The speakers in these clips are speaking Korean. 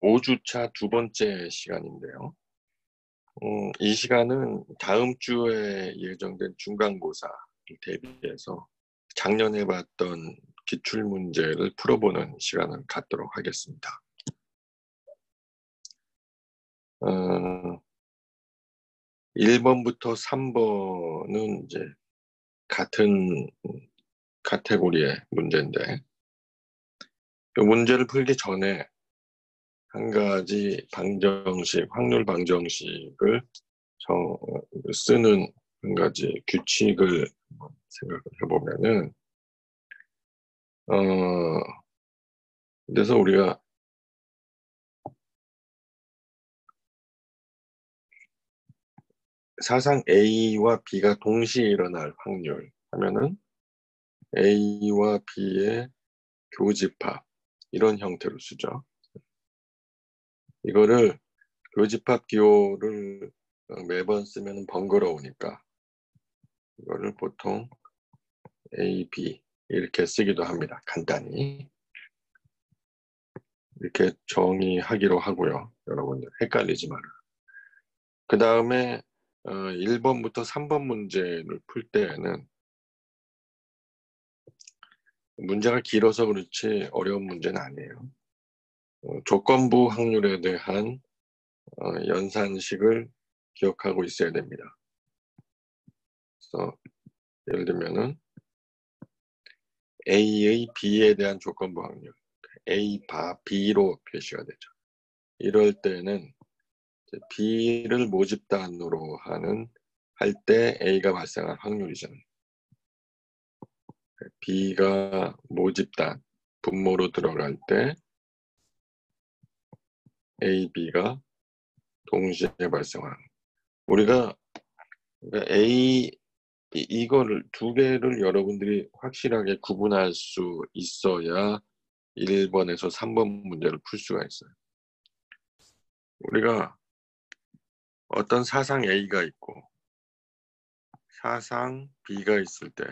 5주차 두 번째 시간인데요. 이 시간은 다음 주에 예정된 중간고사를 대비해서 작년에 봤던 기출문제를 풀어보는 시간을 갖도록 하겠습니다. 1번부터 3번은 이제 같은 카테고리의 문제인데, 이 문제를 풀기 전에 한 가지 방정식, 확률 방정식을 쓰는 한 가지 규칙을 생각을 해보면은, 그래서 우리가 사상 A와 B가 동시에 일어날 확률 하면은 A와 B의 교집합, 이런 형태로 쓰죠. 이거를 교집합 기호를 매번 쓰면 번거로우니까 이거를 보통 A, B 이렇게 쓰기도 합니다. 간단히 이렇게 정의하기로 하고요. 여러분들 헷갈리지 말아요. 그 다음에 1번부터 3번 문제를 풀 때에는 문제가 길어서 그렇지 어려운 문제는 아니에요. 조건부 확률에 대한 연산식을 기억하고 있어야 됩니다. 그래서 예를 들면은 A의 B에 대한 조건부 확률, A 바 B로 표시가 되죠. 이럴 때는 B를 모집단으로 할 때 A가 발생할 확률이잖아요. B가 모집단, 분모로 들어갈 때 A, B가 동시에 발생하는. 우리가 이거를 두 개를 여러분들이 확실하게 구분할 수 있어야 1번에서 3번 문제를 풀 수가 있어요. 우리가 어떤 사상 A가 있고 사상 B가 있을 때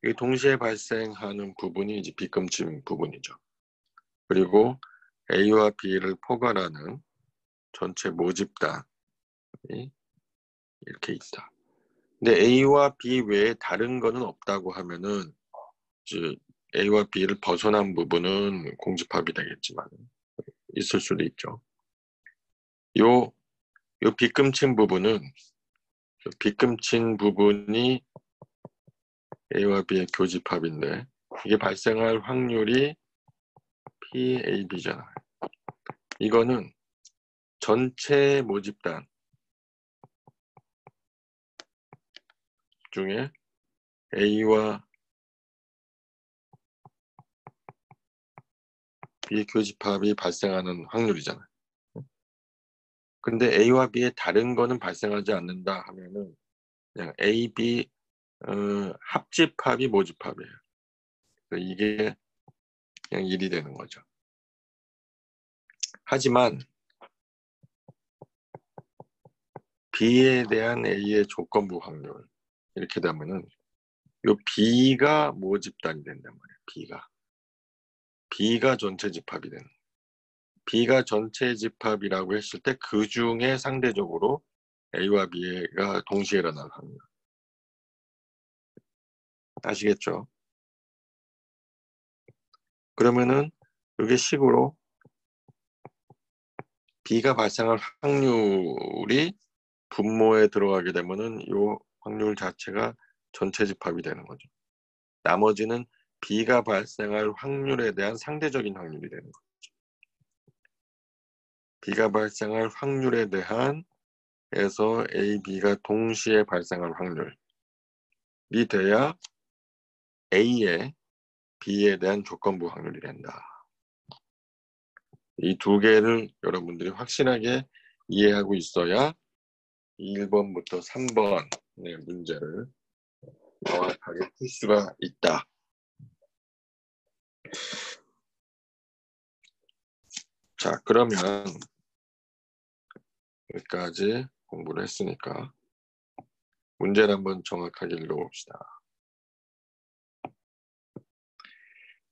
이게 동시에 발생하는 부분이 이제 빗금침 부분이죠. 그리고 A와 B를 포괄하는 전체 모집단이 이렇게 있다. 근데 A와 B 외에 다른 거는 없다고 하면은 이제 A와 B를 벗어난 부분은 공집합이 되겠지만 있을 수도 있죠. 요 빗금친 부분이 A와 B의 교집합인데 이게 발생할 확률이 PAB잖아요. 이거는 전체 모집단 중에 A와 B의 교집합이 발생하는 확률이잖아요. 근데 A와 B의 다른 거는 발생하지 않는다 하면은 그냥 A, B 합집합이 모집합이에요. 이게 그냥 1이 되는 거죠. 하지만 B에 대한 A의 조건부 확률 이렇게 되면은 요 B가 모집단이 된단 말이에요. B가 전체 집합이 되는. B가 전체 집합이라고 했을 때 그 중에 상대적으로 A와 B가 동시에 일어날 확률. 아시겠죠? 그러면은 이게 식으로 B가 발생할 확률이 분모에 들어가게 되면은 이 확률 자체가 전체 집합이 되는 거죠. 나머지는 B가 발생할 확률에 대한 상대적인 확률이 되는 거죠. B가 발생할 확률에 대한 에서 A, B가 동시에 발생할 확률이 돼야 A의 B에 대한 조건부 확률이 된다. 이 두 개를 여러분들이 확실하게 이해하고 있어야 1번부터 3번의 문제를 정확하게 풀 수가 있다. 자, 그러면 여기까지 공부를 했으니까 문제를 한번 정확하게 읽어봅시다.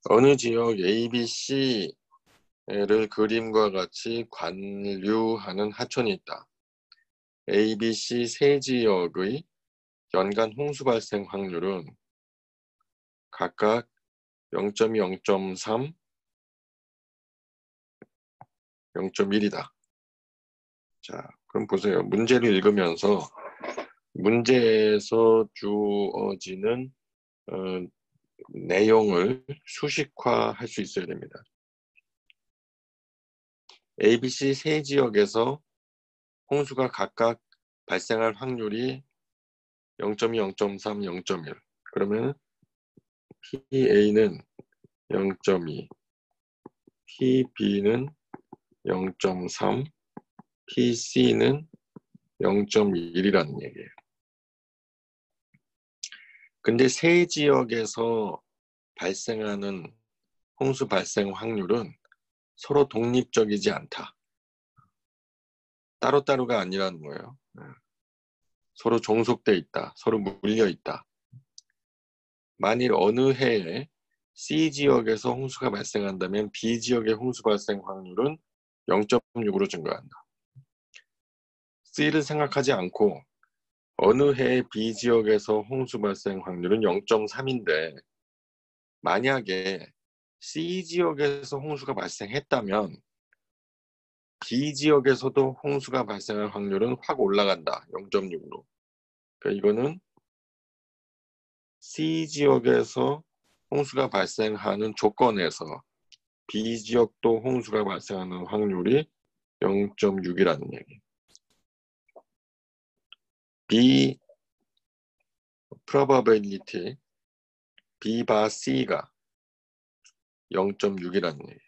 어느 지역 A, B, C 를 그림과 같이 관류하는 하천이 있다. A, B, C 세 지역의 연간 홍수 발생 확률은 각각 0.2, 0.3, 0.1이다. 자, 그럼 보세요. 문제를 읽으면서 문제에서 주어지는 내용을 수식화할 수 있어야 됩니다. A, B, C 세 지역에서 홍수가 각각 발생할 확률이 0.2, 0.3, 0.1. 그러면 PA는 0.2, PB는 0.3, PC는 0.1이라는 얘기예요. 근데 세 지역에서 발생하는 홍수 발생 확률은 서로 독립적이지 않다. 따로따로가 아니라는 거예요. 서로 종속돼 있다. 서로 물려 있다. 만일 어느 해에 C 지역에서 홍수가 발생한다면 B 지역의 홍수 발생 확률은 0.6으로 증가한다. C를 생각하지 않고 어느 해에 B 지역에서 홍수 발생 확률은 0.3인데 만약에 C 지역에서 홍수가 발생했다면 B 지역에서도 홍수가 발생할 확률은 확 올라간다. 0.6으로. 그러니까 이거는 C 지역에서 홍수가 발생하는 조건에서 B 지역도 홍수가 발생하는 확률이 0.6이라는 얘기. B probability B바 C가 0.6이라는 얘기.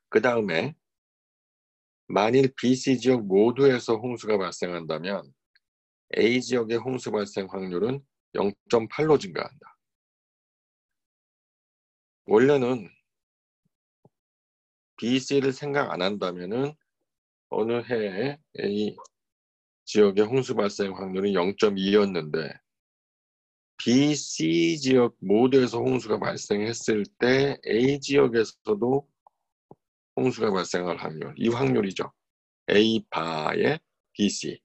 그 다음에 만일 B, C 지역 모두에서 홍수가 발생한다면 A 지역의 홍수 발생 확률은 0.8로 증가한다. 원래는 B, C를 생각 안 한다면은 어느 해에 A 지역의 홍수 발생 확률이 0.2였는데 B, C 지역 모두에서 홍수가 발생했을 때 A 지역에서도 홍수가 발생할 확률, 이 확률이죠. A 바의 BC.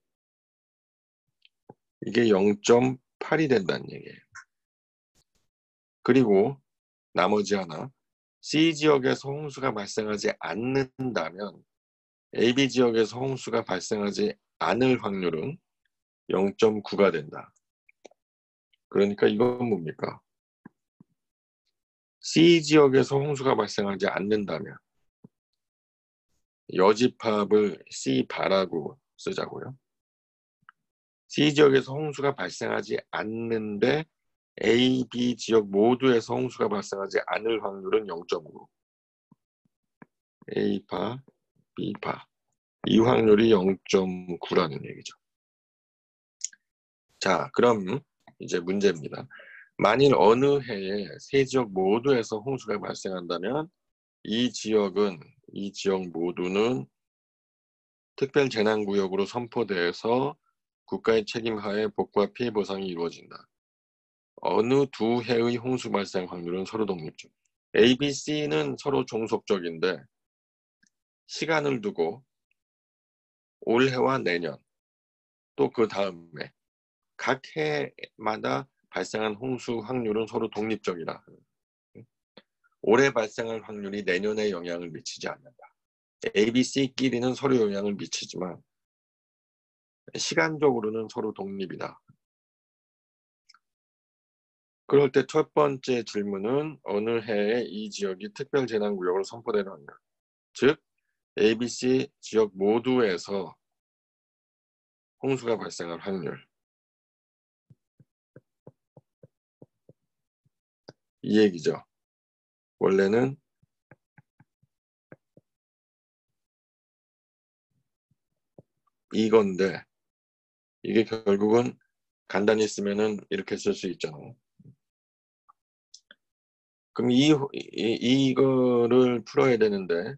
이게 0.8이 된다는 얘기예요. 그리고 나머지 하나, C 지역에서 홍수가 발생하지 않는다면 AB 지역에서 홍수가 발생하지 않을 확률은 0.9가 된다. 그러니까 이건 뭡니까? C 지역에서 홍수가 발생하지 않는다면 여집합을 C 바라고 쓰자고요. C 지역에서 홍수가 발생하지 않는데 A, B 지역 모두에서 홍수가 발생하지 않을 확률은 0.5. A바, B바. 이 확률이 0.9라는 얘기죠. 자, 그럼 이제 문제입니다. 만일 어느 해에 세 지역 모두에서 홍수가 발생한다면 이 지역 모두는 특별재난구역으로 선포돼서 국가의 책임하에 복구와 피해 보상이 이루어진다. 어느 두 해의 홍수 발생 확률은 서로 독립적. A, B, C는 서로 종속적인데 시간을 두고 올해와 내년 또 그 다음에 각 해마다 발생한 홍수 확률은 서로 독립적이라. 올해 발생할 확률이 내년에 영향을 미치지 않는다. A, B, C끼리는 서로 영향을 미치지만 시간적으로는 서로 독립이다. 그럴 때 첫 번째 질문은 어느 해에 이 지역이 특별재난구역으로 선포되는 확률. 즉 A, B, C 지역 모두에서 홍수가 발생할 확률. 이 얘기죠. 원래는 이건데 이게 결국은 간단히 쓰면은 이렇게 쓸 수 있잖아요. 그럼 이거를 풀어야 되는데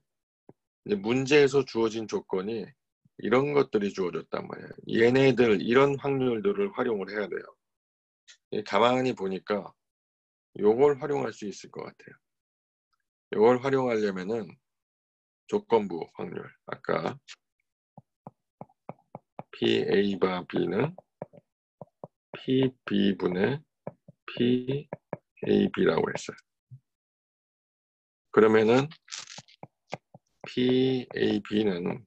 이제 문제에서 주어진 조건이 이런 것들이 주어졌단 말이에요. 얘네들 이런 확률들을 활용을 해야 돼요. 가만히 보니까 요걸 활용할 수 있을 것 같아요. 이걸 활용하려면은 조건부 확률, 아까 PA 바 B는 PB분의 PAB라고 했어요. 그러면은 PAB는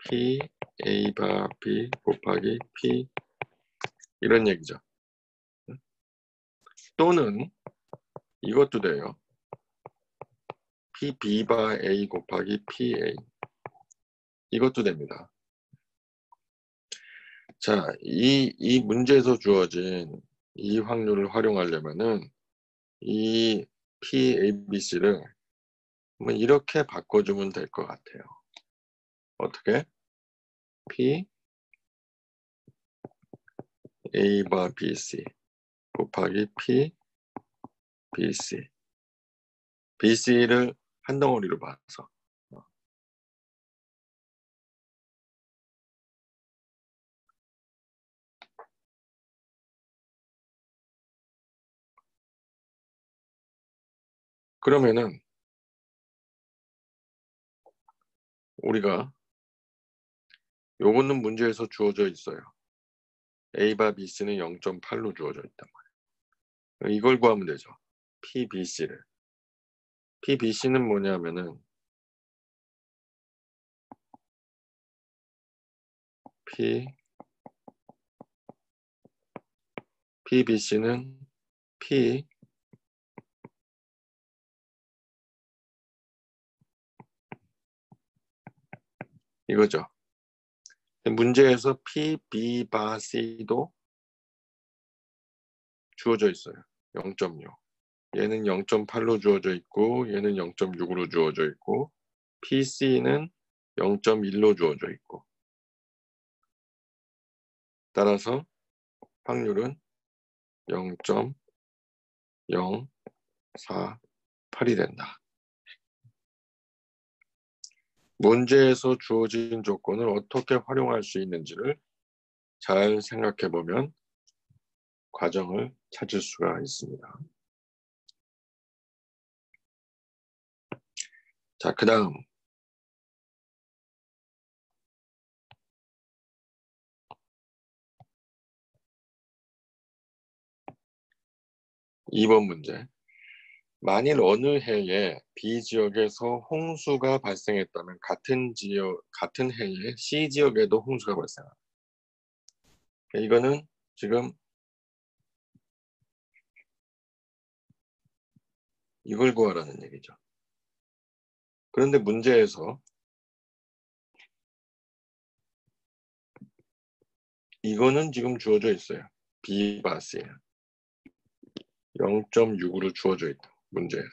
PA 바 B 곱하기 P 이런 얘기죠. 또는 이것도 돼요. PB 바 A 곱하기 PA 이것도 됩니다. 자, 이 문제에서 주어진 이 확률을 활용하려면은 이 PABC를 이렇게 바꿔주면 될 것 같아요. 어떻게? P A 바 BC 곱하기 P BC BC를 한 덩어리로 봐서 그러면은 우리가 요거는 문제에서 주어져 있어요. A 바 BC는 0.8로 주어져 있단 말이에요. 이걸 구하면 되죠. PBC를. PBC는 뭐냐면은 PBC는 P 이거죠. 문제에서 PB 바 C도 주어져 있어요. 0.6. 얘는 0.8로 주어져 있고 얘는 0.6으로 주어져 있고 PC는 0.1로 주어져 있고 따라서 확률은 0.048이 된다. 문제에서 주어진 조건을 어떻게 활용할 수 있는지를 잘 생각해 보면 과정을 찾을 수가 있습니다. 자, 그 다음 2번 문제. 만일 어느 해에 B 지역에서 홍수가 발생했다면 같은 해에 C 지역에도 홍수가 발생합니다. 이거는 지금 이걸 구하라는 얘기죠. 그런데 문제에서 이거는 지금 주어져 있어요. B 바스에 0.6으로 주어져 있다. 문제에서.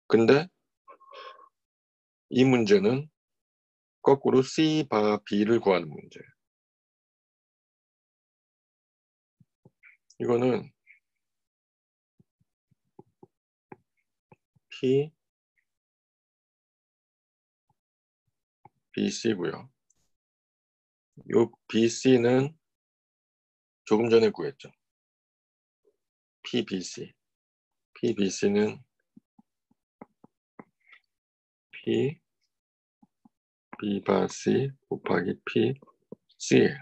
근데 이 문제는 거꾸로 C 바 B를 구하는 문제예요. 이거는 P, BC고요. 요 BC는 조금 전에 구했죠. PBC. PBC는 P, B 바 C 곱하기 P, C예요.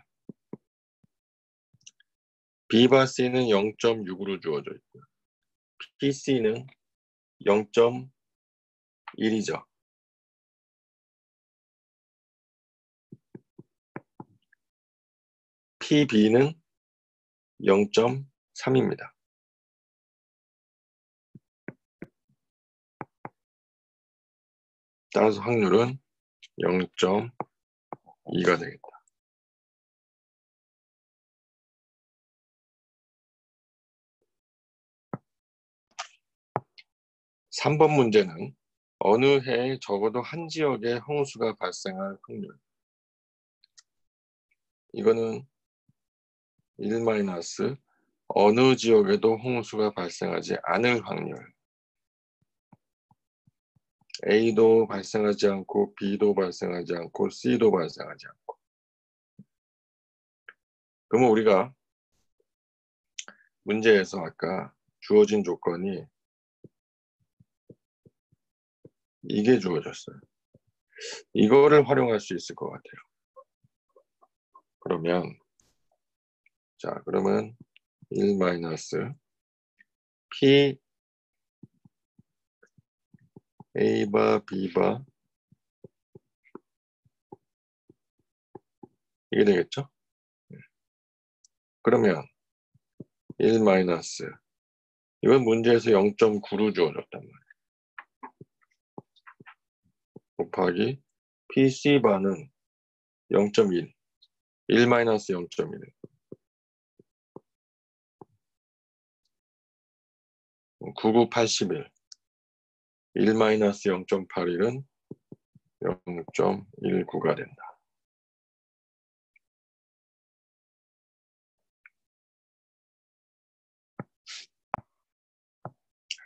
B 바 C는 0.6으로 주어져 있고요. PC는 0.1이죠. PB는 0.3입니다. 따라서 확률은 0.2가 되겠다. 3번 문제는 어느 해에 적어도 한 지역에 홍수가 발생할 확률. 이거는 1 마이너스 어느 지역에도 홍수가 발생하지 않을 확률. A도 발생하지 않고 B도 발생하지 않고 C도 발생하지 않고. 그러면 우리가 문제에서 아까 주어진 조건이 이게 주어졌어요. 이거를 활용할 수 있을 것 같아요. 그러면 자, 그러면 1 마이너스 P A바 B바 이게 되겠죠? 그러면 1 마이너스 이건 문제에서 0.9로 주어졌단 말이에요. 곱하기 PC바는 0.1 1 마이너스 0.1 9981 1 마이너스 0.81은 0.19가 된다.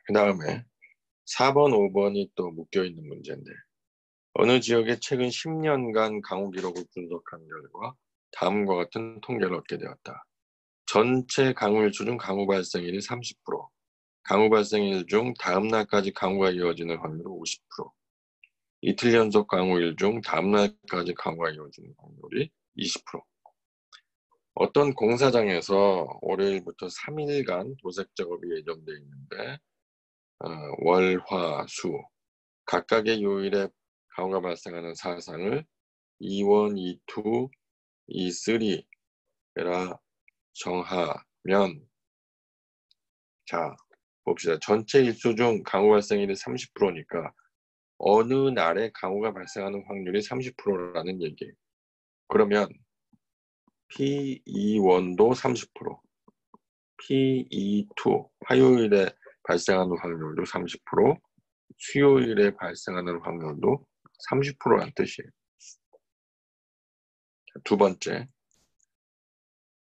그 다음에 4번, 5번이 또 묶여있는 문제인데 어느 지역의 최근 10년간 강우 기록을 분석한 결과 다음과 같은 통계를 얻게 되었다. 전체 강우일수 중 강우 발생일이 30%, 강우 발생일 중 다음 날까지 강우가 이어지는 확률이 50%, 이틀 연속 강우일 중 다음 날까지 강우가 이어지는 확률이 20%. 어떤 공사장에서 월요일부터 3일간 도색 작업이 예정되어 있는데 월, 화, 수 각각의 요일에 강우가 발생하는 사상을 E1, E2, E3라 정하면 자 봅시다. 전체 일수 중 강우 발생일이 30%니까 어느 날에 강우가 발생하는 확률이 30%라는 얘기예요. 그러면 P21도 30%, P22 화요일에 발생하는 확률도 30%, 수요일에 발생하는 확률도 30%란 뜻이에요. 두 번째,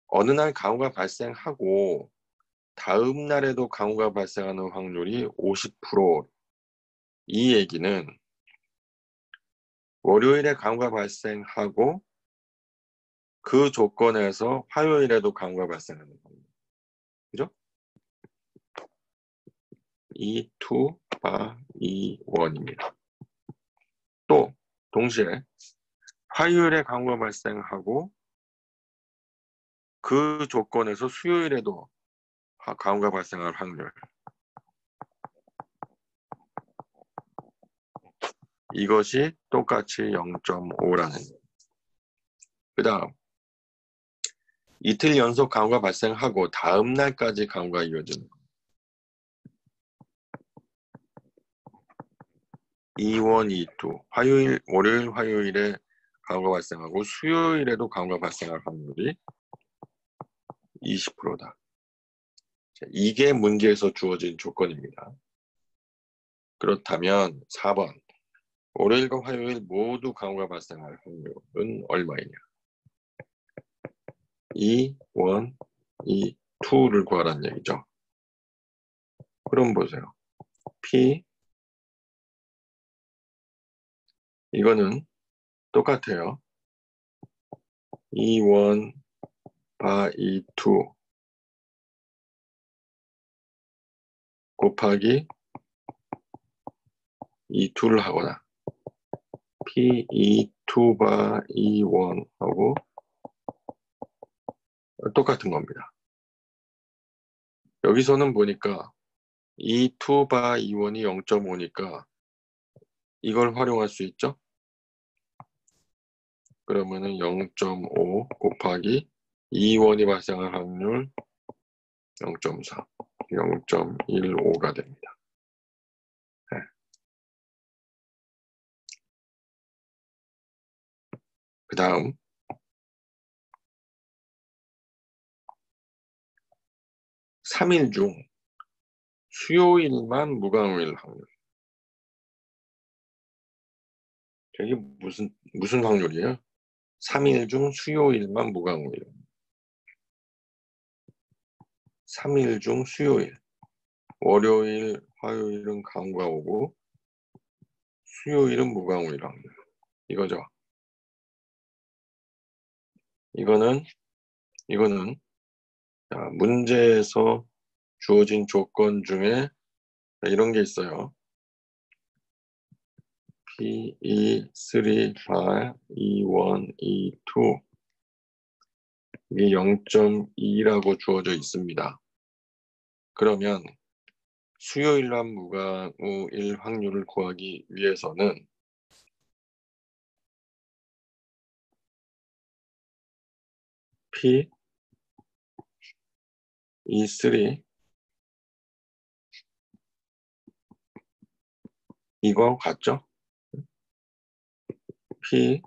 어느 날 강우가 발생하고 다음 날에도 강우가 발생하는 확률이 50%. 이 얘기는 월요일에 강우가 발생하고 그 조건에서 화요일에도 강우가 발생하는 겁니다. 그죠? E2, E1입니다. 또 동시에 화요일에 강우가 발생하고 그 조건에서 수요일에도 강우가 발생할 확률 이것이 똑같이 0.5라는 그 다음 이틀 연속 강우가 발생하고 다음 날까지 강우가 이어지는 E1, E2 화요일, 월요일, 화요일에 강우가 발생하고 수요일에도 강우가 발생할 확률이 20%다. 이게 문제에서 주어진 조건입니다. 그렇다면 4번 월요일과 화요일 모두 강우가 발생할 확률은 얼마이냐? E1, E2를 구하라는 얘기죠. 그럼 보세요. P 이거는 똑같아요. E1 바 E2 곱하기 E2를 하거나 P2 바 E1 하고 똑같은 겁니다. 여기서는 보니까 E2 바 E1이 0.5니까 이걸 활용할 수 있죠? 그러면은 0.5 곱하기 E1이 발생할 확률 0.4, 0.15가 됩니다. 네. 그 다음 3일 중 수요일만 무강우일 확률. 이게 무슨 확률이에요? 3일 중 수요일만 무강우일. 3일 중 수요일. 월요일, 화요일은 강우가 오고 수요일은 무강우일 확률. 이거죠. 이거는 문제에서 주어진 조건 중에 이런 게 있어요. P2, 3, 8, E1, E2 이게 0.2라고 주어져 있습니다. 그러면 수요일날 무광우일 확률을 구하기 위해서는 P, E3 이거 같죠? P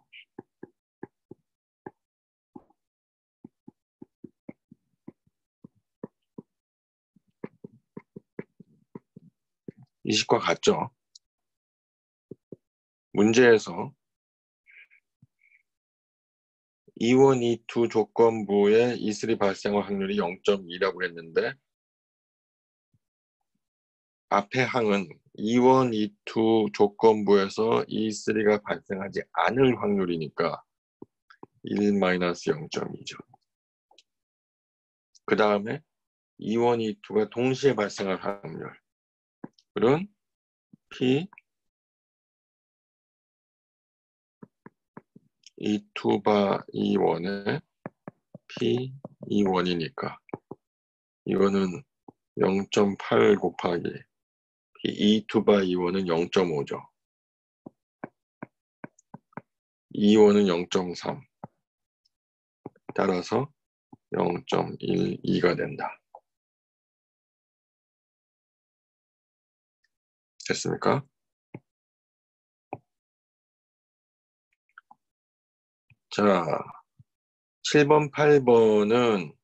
20과 같죠? 문제에서 E1, E2 조건부의 E3 발생할 확률이 0.2라고 했는데 앞에 항은 E1, E2 조건부에서 E3가 발생하지 않을 확률이니까 1-0.2죠. 그 다음에 E1, E2가 동시에 발생할 확률은 P E2바 E1에 P E1이니까 이거는 0.8 곱하기 P E2바 E1은 0.5죠. E1은 0.3 따라서 0.12가 된다. 됐습니까? 자, 7번, 8번은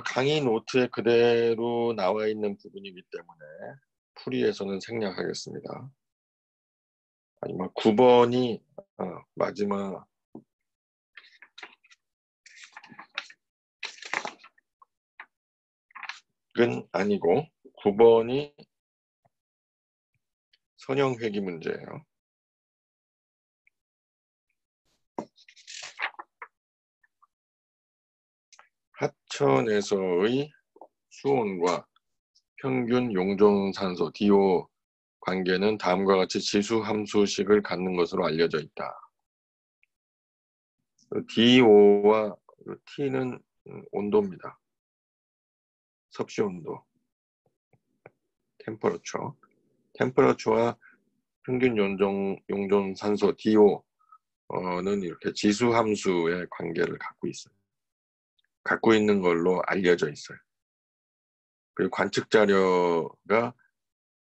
강의 노트에 그대로 나와 있는 부분이기 때문에 풀이에서는 생략하겠습니다. 아니면 9번이 마지막은 아니고 9번이 선형회귀 문제예요. 하천에서의 수온과 평균 용존산소 DO 관계는 다음과 같이 지수함수식을 갖는 것으로 알려져 있다. DO와 T는 온도입니다. 섭씨 온도, 템퍼러처와 평균 용존산소 DO는 이렇게 지수함수의 관계를 갖고 있어요. 갖고 있는 걸로 알려져 있어요. 그리고 관측 자료가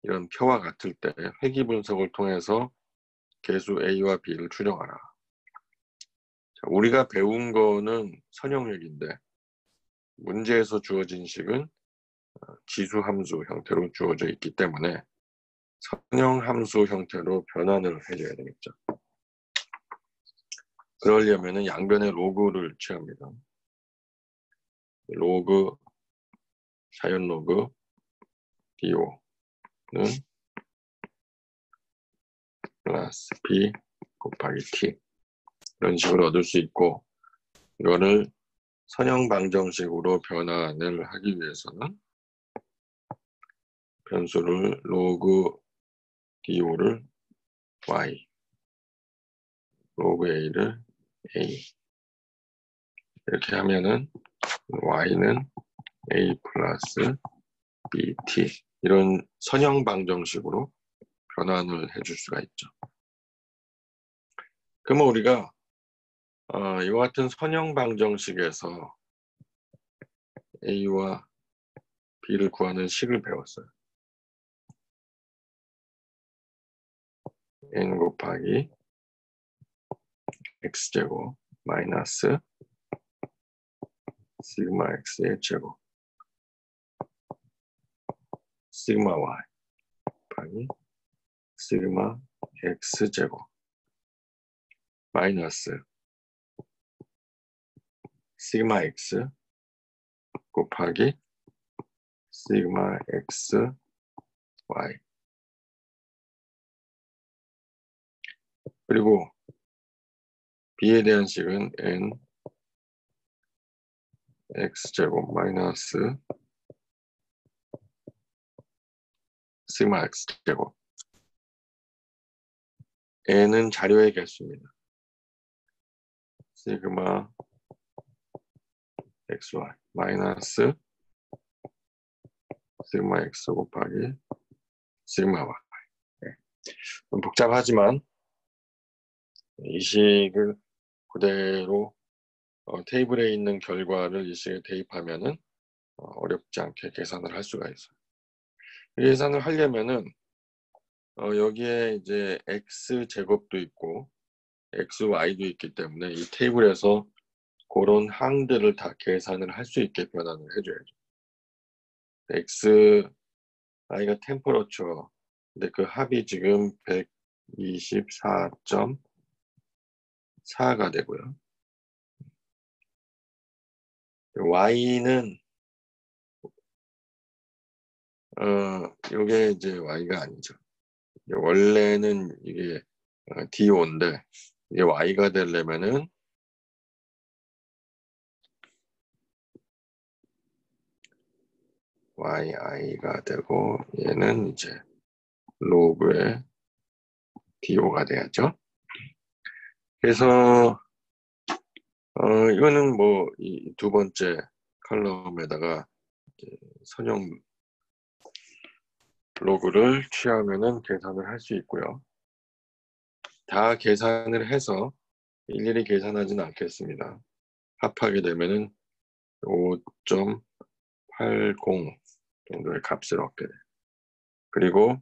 이런 표와 같을 때 회귀 분석을 통해서 계수 A와 B를 추정하라. 자, 우리가 배운 거는 선형회귀인데 문제에서 주어진 식은 지수함수 형태로 주어져 있기 때문에 선형함수 형태로 변환을 해줘야 되겠죠. 그러려면 양변의 로그를 취합니다. 로그, 자연 로그 DO는 플러스 B 곱하기 T 이런 식으로 얻을 수 있고 이거를 선형 방정식으로 변환을 하기 위해서는 변수를 로그 DO를 Y, 로그 A를 A 이렇게 하면은 Y는 A 플러스 BT 이런 선형 방정식으로 변환을 해줄 수가 있죠. 그러면 우리가 이와 같은 선형 방정식에서 A와 B를 구하는 식을 배웠어요. N 곱하기 X제곱 마이너스 시그마 X의 제곱 시그마 Y 곱하기 시그마 X제곱 마이너스 시그마 X 곱하기 시그마 X Y 그리고 B에 대한 식은 N X제곱 마이너스 시그마 X제곱 n은 자료의 개수입니다. 시그마 xy 마이너스 시그마 x 곱하기 시그마 y. 네. 복잡하지만 이 식을 그대로 테이블에 있는 결과를 이 식에 대입하면은 어렵지 않게 계산을 할 수가 있어요. 계산을 하려면은 여기에 이제 x 제곱도 있고 xy도 있기 때문에 이 테이블에서 그런 항들을 다 계산을 할 수 있게 변환을 해줘야죠. x i가 템퍼러처 근데 그 합이 지금 124.4가 되고요. y는 요게 이제 y가 아니죠. 원래는 이게 DO인데 이게 y가 되려면은 yi가 되고 얘는 이제 로그의 DO가 돼야죠. 그래서 이거는 뭐 이 두 번째 컬럼에다가 선형 로그를 취하면은 계산을 할 수 있고요. 다 계산을 해서 일일이 계산하지는 않겠습니다. 합하게 되면은 5.80 정도의 값을 얻게 돼요. 그리고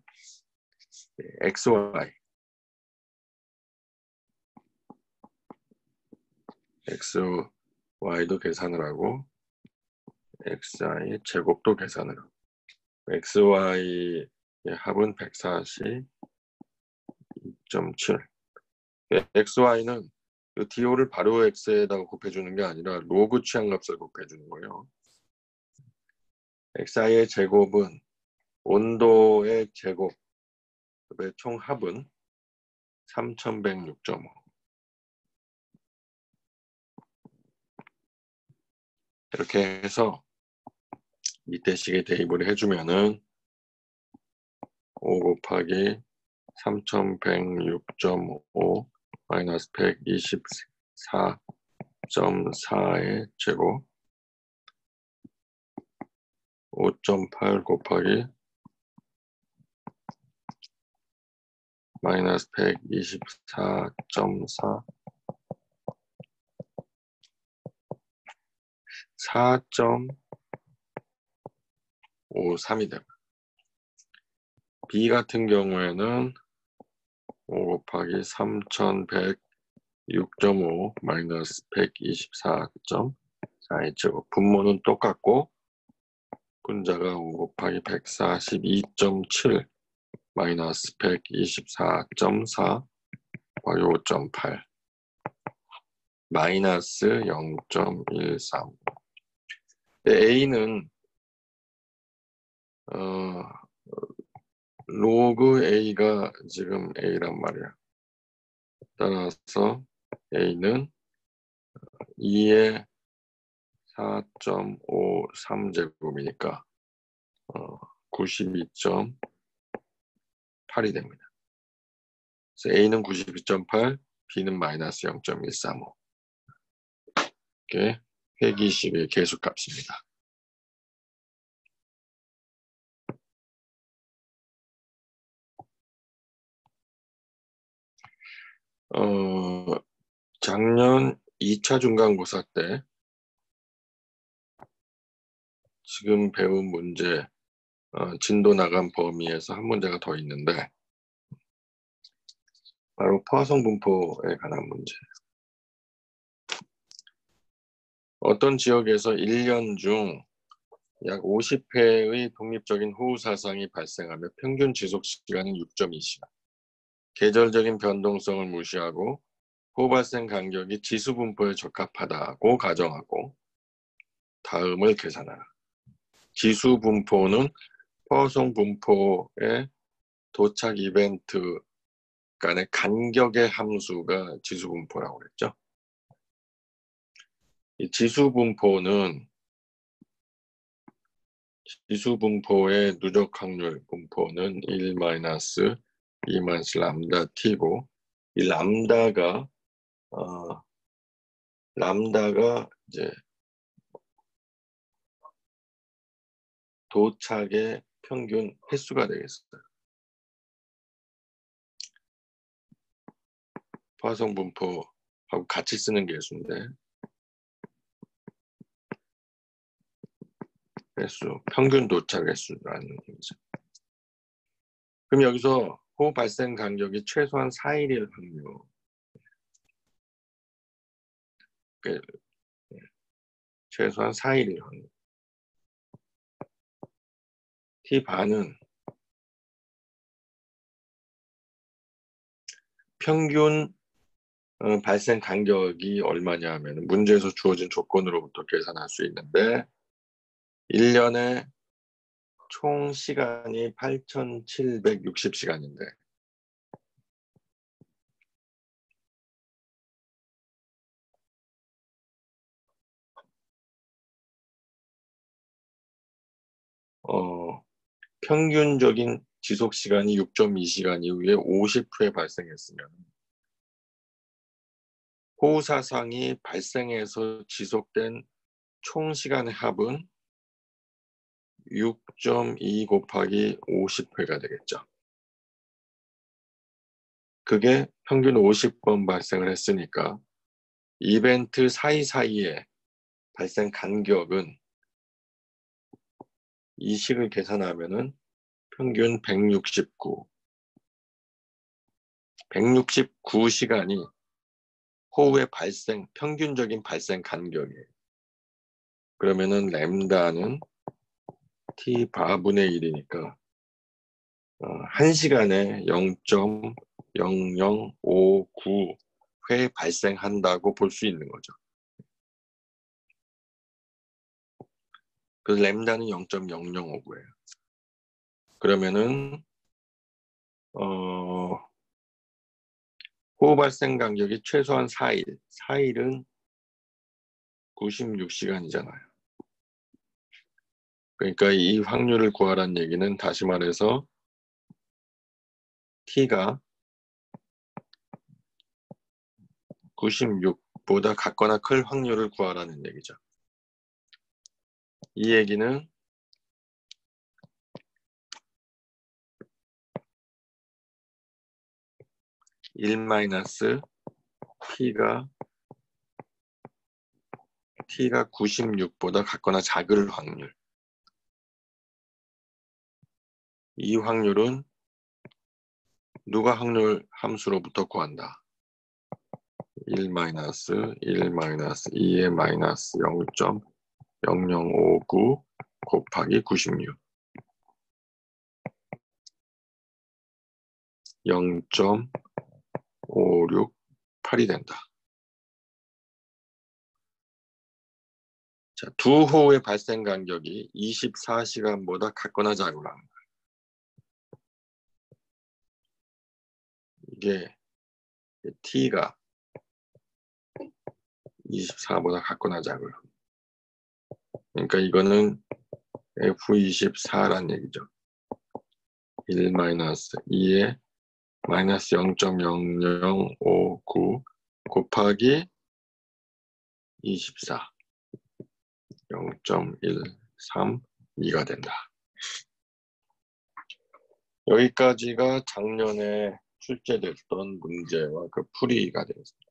xy도 계산을 하고 xi 제곱도 계산을 하고 xy의 합은 142.7. xy는 그 DO를 바로 x에다가 곱해주는 게 아니라 로그 취한 값을 곱해주는 거예요. xi의 제곱은 온도의 제곱의 총 합은 3106.5. 이렇게 해서 밑에 식에 대입을 해주면은 5 곱하기 3106.5 마이너스 124.4의 제곱 5.8 곱하기 마이너스 124.4 4.53이 됩니다. B 같은 경우에는 5 곱하기 3106.5 마이너스 124.4의 제곱 분모는 똑같고 분자가 5 곱하기 142.7 마이너스 124.4 곱하기 5.8 마이너스 0.13. A는 로그 A가 지금 A란 말이야. 따라서 A는 2의 4.53제곱이니까 92.8이 됩니다. 그래서 A는 92.8, B는 마이너스 0.135. 이게 회기식의 계수값입니다. 작년 2차 중간고사 때 지금 배운 문제 진도 나간 범위에서 한 문제가 더 있는데 바로 포화성 분포에 관한 문제. 어떤 지역에서 1년 중 약 50회의 독립적인 호우 사상이 발생하며 평균 지속 시간은 6.2시간. 계절적인 변동성을 무시하고 호우 발생 간격이 지수 분포에 적합하다고 가정하고 다음을 계산하라. 지수 분포는 포화성 분포의 도착 이벤트 간의 간격의 함수가 지수 분포라고 그랬죠. 이 지수 분포는 지수 분포의 누적 확률 분포는 1 마이너스 2 마이너스 람다 t고 이 람다가 이제 도착의 평균 횟수가 되겠어요. 포화성 분포하고 같이 쓰는 개수인데 횟수, 평균 도착 횟수라는 얘기죠. 그럼 여기서 호흡 발생 간격이 최소한 4일일 확률. 최소한 4일일 확률. T반은 평균 발생 간격이 얼마냐 하면 문제에서 주어진 조건으로부터 계산할 수 있는데 1년에 총 시간이 8,760시간인데 평균적인 지속시간이 6.2시간 이후에 50회 발생했으면 호우사상이 발생해서 지속된 총 시간의 합은 6.2 곱하기 50회가 되겠죠. 그게 평균 50번 발생을 했으니까 이벤트 사이사이에 발생 간격은 이 식을 계산하면은 평균 169시간이 호우의 평균적인 발생 간격이에요. 그러면은 램다는 T바분의 1이니까 1시간에 0.0059회 발생한다고 볼 수 있는 거죠. 그래서 램다는 0.005고예요. 그러면은 호우 발생 간격이 최소한 4일. 4일은 96시간이잖아요. 그러니까 이 확률을 구하라는 얘기는 다시 말해서 T가 96보다 같거나 클 확률을 구하라는 얘기죠. 이 얘기는 T가 96보다 같거나 작을 확률. 이 확률은 누가 확률 함수로부터 구한다. 1-2의 마이너스 0.0059 곱하기 96. 0.568이 된다. 자, 두 호우의 발생 간격이 24시간보다 같거나 작으라. 이게 T가 24보다 같거나 작으라. 그러니까 이거는 F24란 얘기죠. 1-2의 마이너스 0.0059 곱하기 24. 0.132가 된다. 여기까지가 작년에 출제됐던 문제와 그 풀이가 되겠습니다.